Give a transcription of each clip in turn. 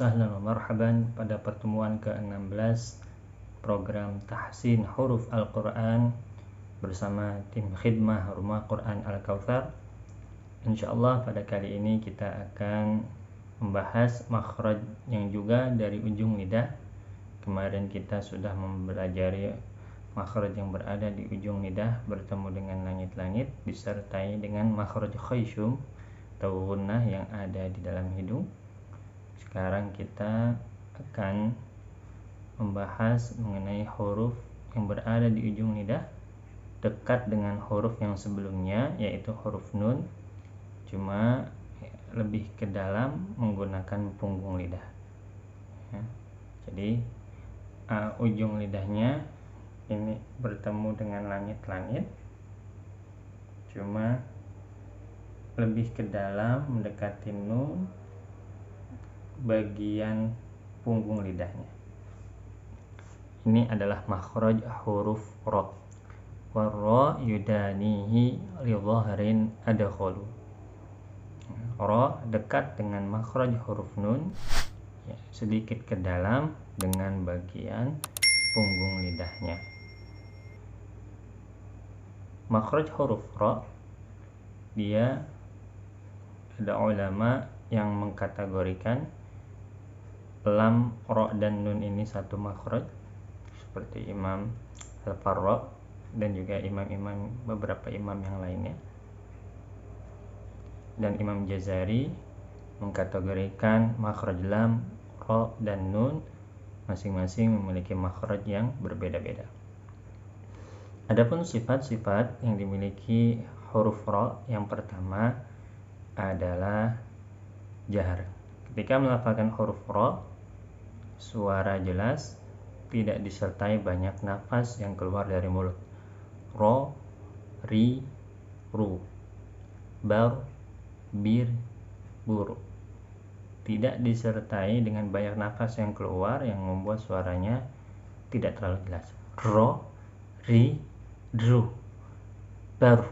sahlan wa marhaban pada pertemuan ke-16 program tahsin huruf Al-Quran bersama tim khidmah Rumah Quran Al-Kautsar. Insyaallah pada kali ini kita akan membahas makhraj yang juga dari ujung lidah. Kemarin kita sudah mempelajari makhraj yang berada di ujung lidah bertemu dengan langit-langit disertai dengan makhraj khayshum atau gunnah yang ada di dalam hidung. Sekarang kita akan membahas mengenai huruf yang berada di ujung lidah dekat dengan huruf yang sebelumnya, yaitu huruf nun, cuma lebih ke dalam menggunakan punggung lidah ya. Jadi ujung lidahnya ini bertemu dengan langit-langit, cuma lebih ke dalam mendekati nun bagian punggung lidahnya. Ini adalah makhraj huruf ra. Wa yudanihi li dhahrin adkhalu. Ra dekat dengan makhraj huruf nun ya, sedikit ke dalam dengan bagian punggung lidahnya. Makhraj huruf ra, dia ada ulama yang mengkategorikan lam, ra dan nun ini satu makhraj, seperti Imam Al-Farra dan juga beberapa imam yang lainnya. Dan Imam Jazari mengkategorikan makhraj lam, ra dan nun masing-masing memiliki makhraj yang berbeda-beda. Adapun sifat-sifat yang dimiliki huruf ra, yang pertama adalah jahar. Ketika melafalkan huruf ra, suara jelas, tidak disertai banyak nafas yang keluar dari mulut. Ro, ri, ru, bar, bir, bur. Tidak disertai dengan banyak nafas yang keluar yang membuat suaranya tidak terlalu jelas. Ro, ri, dru, bar,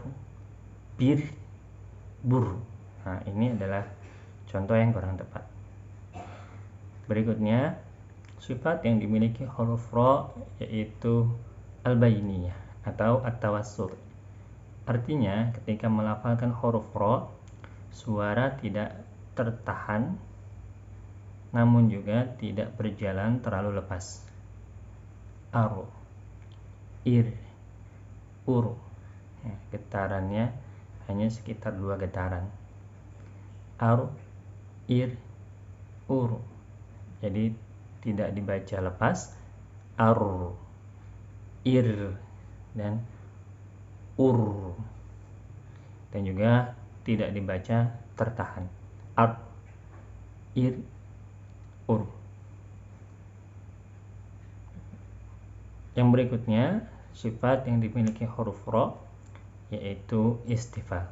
bir, bur. Nah, ini adalah contoh yang kurang tepat. Berikutnya, sifat yang dimiliki huruf ra yaitu al-bainiyah atau at-tawassut. Artinya, ketika melafalkan huruf ra, suara tidak tertahan namun juga tidak berjalan terlalu lepas. Ar, ir, ur. Ya, getarannya hanya sekitar 2 getaran. Ar, ir, ur. Jadi tidak dibaca lepas. Ar, ir, dan ur. Dan juga tidak dibaca tertahan. Ar, ir, ur. Yang berikutnya, sifat yang dimiliki huruf ra yaitu istifal.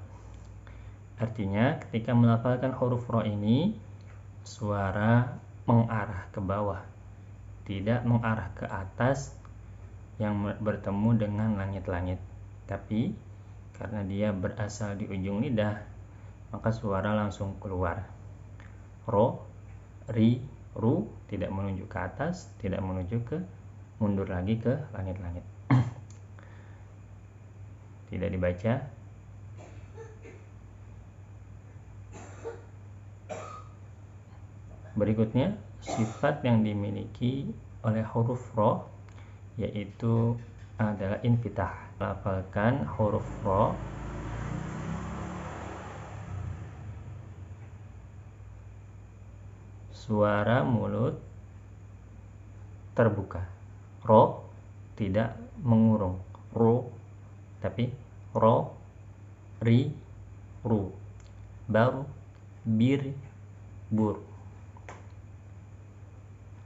Artinya, ketika melafalkan huruf ra ini, suara mengarah ke bawah, tidak mengarah ke atas yang bertemu dengan langit-langit. Tapi karena dia berasal di ujung lidah, maka suara langsung keluar. Ro, ri, ru, tidak menuju ke atas, tidak menuju ke mundur lagi ke langit-langit. Tidak dibaca. Berikutnya, sifat yang dimiliki oleh huruf ra yaitu adalah infitah. Lafalkan huruf ra suara mulut terbuka. Ro tidak mengurung. Ro, tapi ro, ri, ru, bar, bir, bur.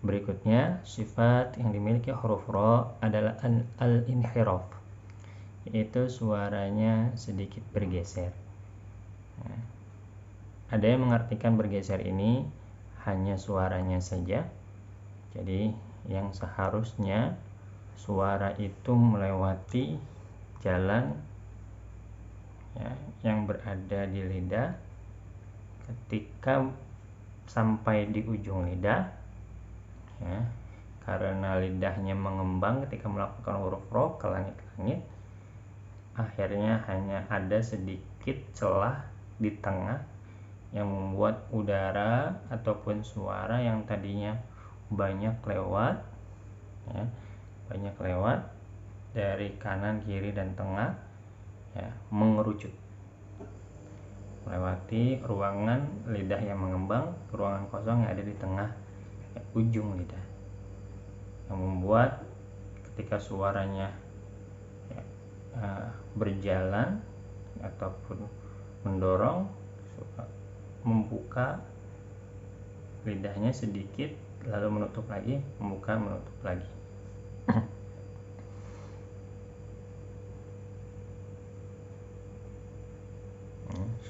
Berikutnya, sifat yang dimiliki huruf ra adalah al-inhiraf, yaitu suaranya sedikit bergeser. Nah, ada yang mengartikan bergeser ini hanya suaranya saja. Jadi yang seharusnya suara itu melewati jalan ya, yang berada di lidah, ketika sampai di ujung lidah, ya, karena lidahnya mengembang ketika melakukan huruf ro ke langit-langit, akhirnya hanya ada sedikit celah di tengah yang membuat udara ataupun suara yang tadinya banyak lewat, ya, banyak lewat dari kanan, kiri, dan tengah, ya, mengerucut melewati ruangan lidah yang mengembang, ruangan kosong yang ada di tengah, ya, ujung lidah, yang membuat ketika suaranya, ya, berjalan ataupun mendorong, membuka lidahnya sedikit lalu menutup lagi, membuka menutup lagi.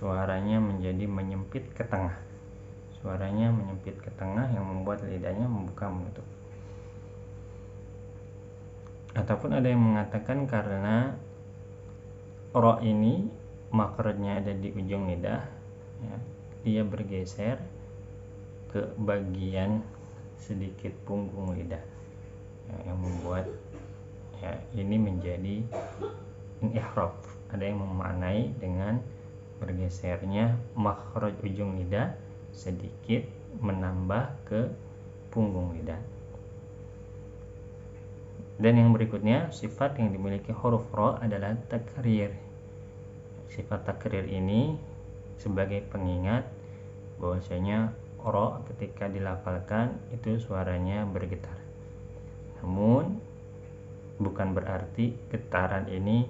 Suaranya menjadi menyempit ke tengah, suaranya menyempit ke tengah yang membuat lidahnya membuka menutup. Ataupun ada yang mengatakan karena ro ini makrotnya ada di ujung lidah, ya, dia bergeser ke bagian sedikit punggung lidah, ya, yang membuat, ya, ini menjadi ihrab. Ada yang memaknai dengan bergesernya makhraj ujung lidah sedikit menambah ke punggung lidah. Dan yang berikutnya, sifat yang dimiliki huruf ro adalah takrir. Sifat takrir ini sebagai pengingat bahwasanya ro ketika dilafalkan itu suaranya bergetar. Namun bukan berarti getaran ini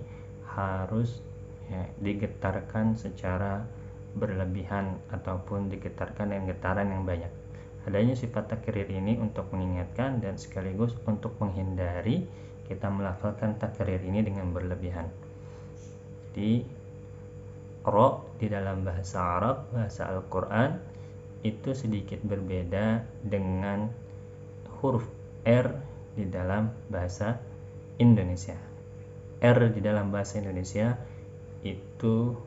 harus, ya, digetarkan secara berlebihan ataupun digetarkan dengan getaran yang banyak. Adanya sifat takrir ini untuk mengingatkan dan sekaligus untuk menghindari kita melafalkan takrir ini dengan berlebihan. Jadi ro di dalam bahasa Arab, bahasa Al-Quran itu sedikit berbeda dengan huruf R di dalam bahasa Indonesia. R di dalam bahasa Indonesia itu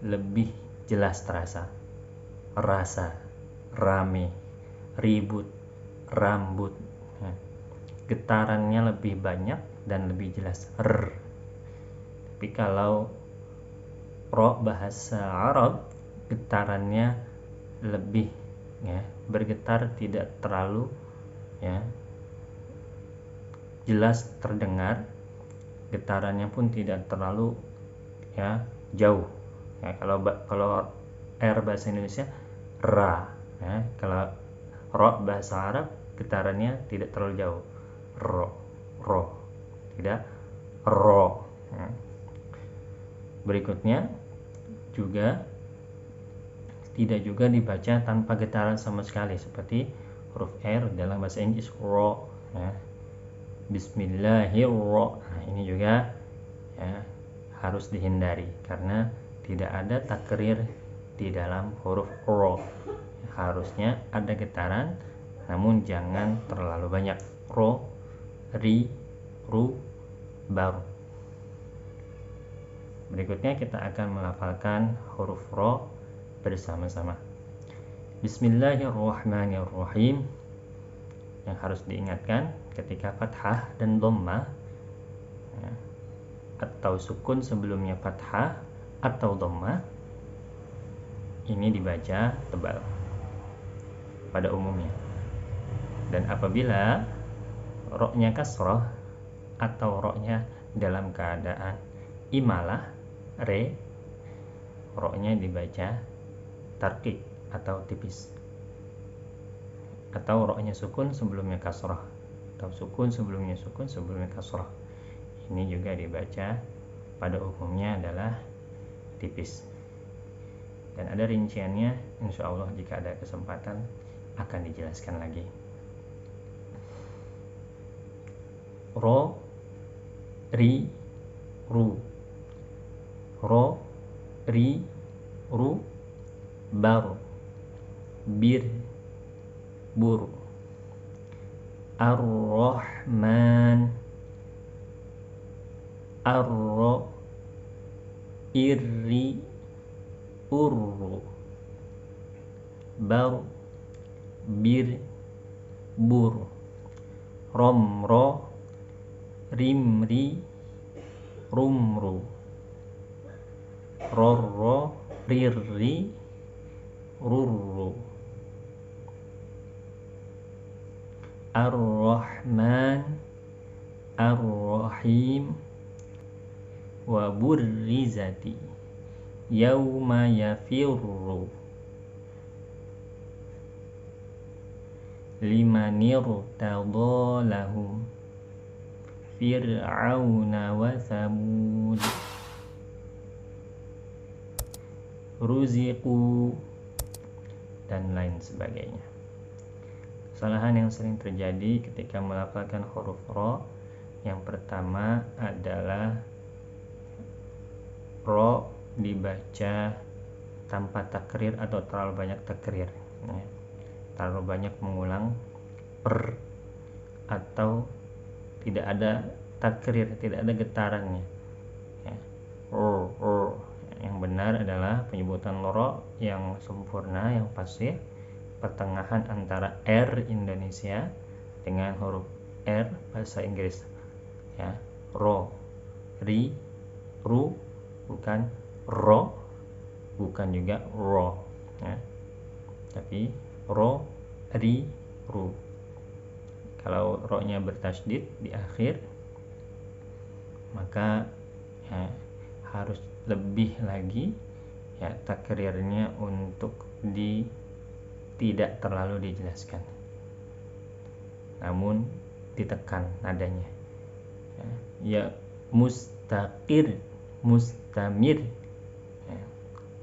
lebih jelas terasa, rasa, rame, ribut, rambut, ya. Getarannya lebih banyak dan lebih jelas, r. Tapi kalau ro bahasa Arab getarannya lebih, ya, bergetar tidak terlalu, ya, jelas terdengar, getarannya pun tidak terlalu, ya, jauh, ya. Kalau R bahasa Indonesia ra, ya. Kalau ro bahasa Arab getarannya tidak terlalu jauh, ro, tidak ro, ya. Berikutnya juga tidak juga dibaca tanpa getaran sama sekali seperti huruf R dalam bahasa Inggris ro, ya. Bismillahirrahmanirrahim. Nah, ini juga, ya, harus dihindari karena tidak ada takrir di dalam huruf ro. Harusnya ada getaran namun jangan terlalu banyak. Ro, ri, ru, baru. Berikutnya kita akan melafalkan huruf ro bersama-sama. Bismillahirrahmanirrahim. Yang harus diingatkan ketika fathah dan dhammah, ya, atau sukun sebelumnya fathah atau dhammah, ini dibaca tebal pada umumnya. Dan apabila ro-nya kasroh atau ro-nya dalam keadaan imalah, re, ro-nya dibaca tarqiq atau tipis. Atau ro-nya sukun sebelumnya kasroh atau sukun sebelumnya kasroh, ini juga dibaca pada umumnya adalah tipis. Dan ada rinciannya, insya Allah jika ada kesempatan akan dijelaskan lagi. Ro, ri, ru, ro, ri, ru, baru, bir, buru, ar-Rahman, ar-ro, irri, urru, bar, bir, bur, rom, ro, rim, ri, rum, ru, ror, ro, rir, ri, rur, ru, ar-Rahman, ar-Rahim, wa burrizati yauma yafirru limanir tadalahum fir'auna wa thamud ruziqu, dan lain sebagainya. Kesalahan yang sering terjadi ketika melafalkan huruf ro, yang pertama adalah ro dibaca tanpa takrir atau terlalu banyak takrir, ya. Terlalu banyak mengulang per, atau tidak ada takrir, tidak ada getarannya, ya. Yang benar adalah penyebutan ro yang sempurna, yang fasih, pertengahan antara R Indonesia dengan huruf R bahasa Inggris, ya. Ro, ri, ru, bukan ro, bukan juga ro, ya. Tapi ro, ri, ru. Kalau ro-nya bertasydid di akhir, maka ya, harus lebih lagi, ya, takrirnya untuk tidak terlalu dijelaskan, namun ditekan nadanya, ya mustaqir, mustamir, ya.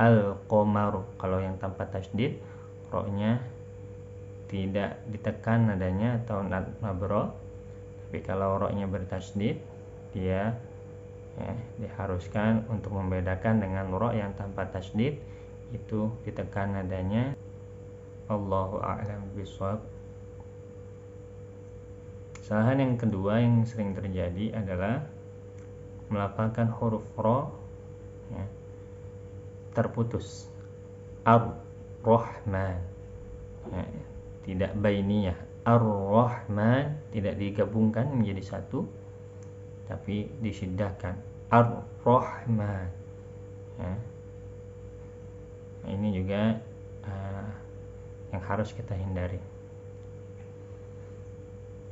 Al-Qamaru, kalau yang tanpa tasydid, ro-nya tidak ditekan nadanya atau nabro. Tapi kalau ro-nya bertasydid, dia, ya, diharuskan untuk membedakan dengan ro yang tanpa tasydid, itu ditekan nadanya. Allahu a'lam bishawab. Kesalahan yang kedua yang sering terjadi adalah melafalkan huruf ro, ya, terputus. Ar-Rahman, ya, tidak bainiyah. Ar-Rahman tidak digabungkan menjadi satu, tapi disyiddakan. Ar-Rahman, ya. Nah, ini juga yang harus kita hindari.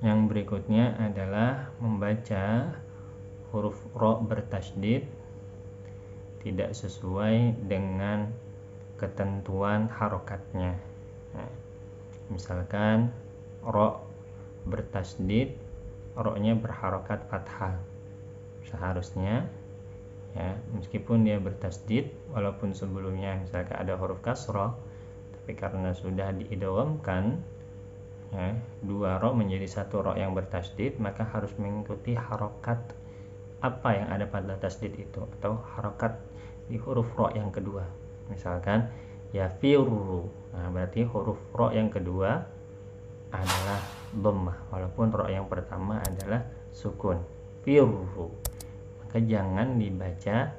Yang berikutnya adalah membaca huruf ro bertasydid tidak sesuai dengan ketentuan harokatnya. Nah, misalkan ro bertasydid, ro-nya berharokat fathah, seharusnya, ya, meskipun dia bertasydid, walaupun sebelumnya misalkan ada huruf kasroh, tapi karena sudah diidghamkan, ya, dua ro menjadi satu ro yang bertasydid, maka harus mengikuti harokat apa yang ada pada tasydid itu, atau harokat di huruf ro yang kedua. Misalkan yafirru, nah berarti huruf ro yang kedua adalah dhammah, walaupun ro yang pertama adalah sukun. Firru, maka jangan dibaca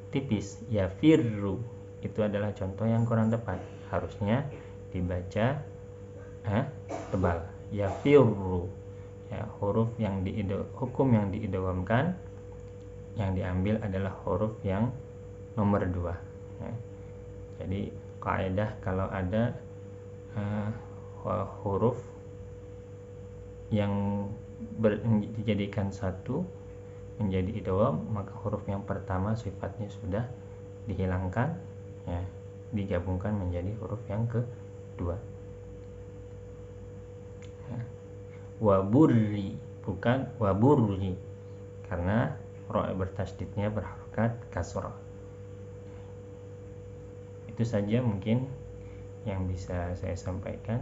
tipis. Yafirru itu adalah contoh yang kurang tepat, harusnya dibaca tebal. Yafirru, ya, huruf yang hukum yang diidghamkan, yang diambil adalah huruf yang nomor 2, ya. Jadi kaidah kalau ada huruf yang dijadikan satu menjadi idgham, maka huruf yang pertama sifatnya sudah dihilangkan, ya, digabungkan menjadi huruf yang kedua. Ya. Waburri, bukan waburri, karena ro bertasydidnya berharokat kasroh. Itu saja mungkin yang bisa saya sampaikan.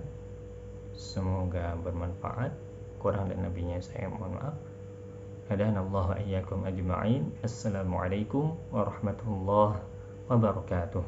Semoga bermanfaat. Kurang dan lebihnya saya mohon maaf. Hadanallahu wa iyyakum ajma'in. Assalamualaikum warahmatullahi wabarakatuh.